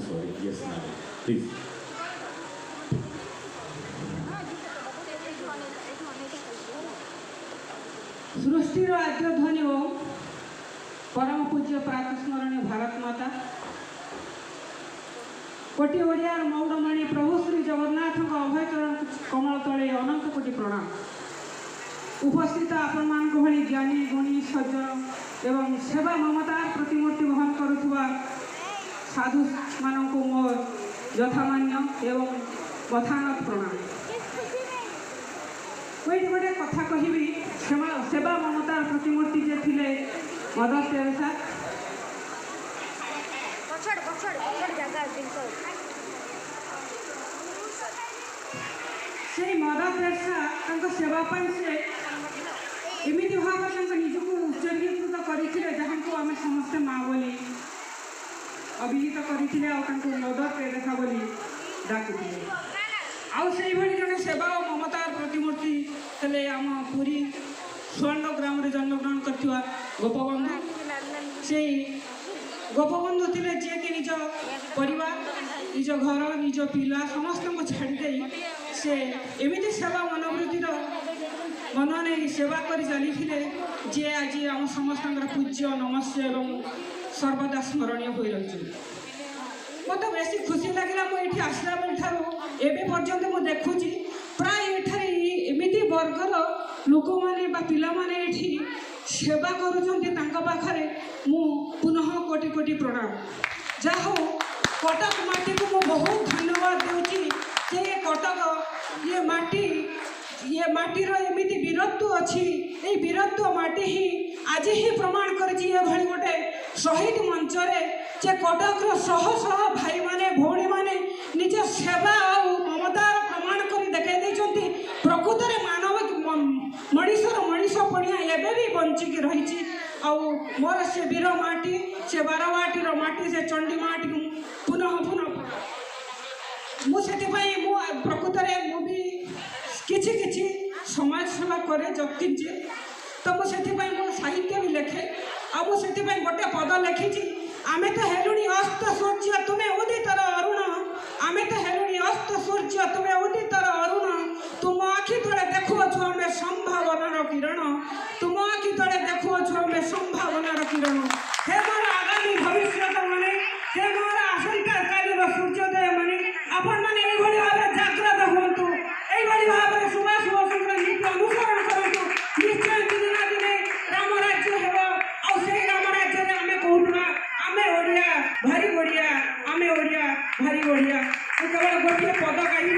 sorry. Yes, madam. Please. सृष्टिर आद्य ध्वनि हो परम पूज्य प्रातस्मरणीय भारत माता कोटि ओडियार मौड़मणि प्रभु श्री जगन्नाथ अभय चरण कमल तले अनंत कोटि प्रणाम। उपस्थित आपण मान भली ज्ञानी गुणी सज्जन एवं सेवा ममतार प्रतिमूर्ति वहन करुवा साधु मान मोर यथामान्य एवं कथानक प्रणाम। मुझे गोटे कथा कहबी सेवा ममतार प्रतिमूर्ति जे थिले मदर तेरेसा से मदर तेरेसा सेवा से एमती भाव निजक उत्सर्गीकृत करते जहाँ को आम समस्ते माँ बोली अभिहित करते मदर तेरेसा बोली डाकुले आउ से जन सेवा और ममतार प्रतिमूर्ति हेले आम पुरी स्वर्ण ग्राम रे जन्मग्रहण करथिबा गोपबंधु से गोपबंधु थिले जे कि निज परिवार निज घर निज पिला समस्त को छाड़ी दे से एमिति सेवा मनोवृत्तिर मन नहीं सेवा कर चली जे आज आम समस्त पूज्य नमस्य एवं सर्वदा स्मरणीय हो रही मत बेसी खुशी लगे मुझे आसला बेलू एवं पर्यंत मुझे देखुची प्राय एमती वर्गर लोक मैंने पिला माने सेवा करुँचे मु पुनः कोटि कोटि प्रणाम। जहा हो कटक माटी को मु बहुत धन्यवाद दूची जे कटक ये माटीर एमती वीरत्व अच्छी ये वीरत्व माटी ही आज ही प्रमाण कर गोटे शहीद मंचरे जे कटक शह शह भाई माने भौणी माने निज सेवा और ममतार प्रमाण कर देखा प्रकृत में मानव मनीषर मनीष पड़िया एवं भी बंचिकी रही मोर से वीर माटी से बारवाटीर माटी से चंडी माटी पुनः पुनः मुझे प्रकृत में मुझे किछि समाज सेवा करे जकिंचे तो मुझे मो साहित्य भी लिखे आ मुझे गोटे पद लिखी आमे तो हेलुणी अस्त सूर्य तुम्हें उदितर अरुण आमे तो हेलुणी अस्त सूर्य तुम्हें उदितर अरुण तुम आखि तले देखुछु आमे संभावनार किरण तुम आखि तले देखुछु आमे संभावनार किरण हे मोर आगामी भविष्य माने हे मोर आसंता कालीर सूर्योदय माने आपण माने एई भली भाबे जागृत होंतु एई भली भाबे सुभाष बोसकर नीति अनुसरण करंतु निश्चय दिन ना दिन राम राज्य हेबो आ से राम राज्य रे आमे कहूना आमे ओडिया भारी बढ़िया आमे ओडिया भारी बढ़िया केवल गोटे पद गाई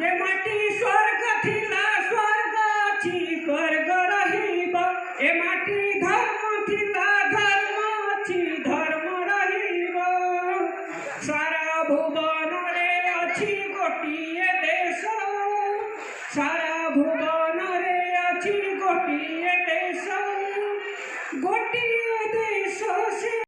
ये माटी स्वर्ग थिला स्वर्ग अछि स्वर्ग रहिब ए माटी धर्म थिला धर्म अछि धर्म रहिब सारा भुवन रे अछि गोटिए देश सारा भुवन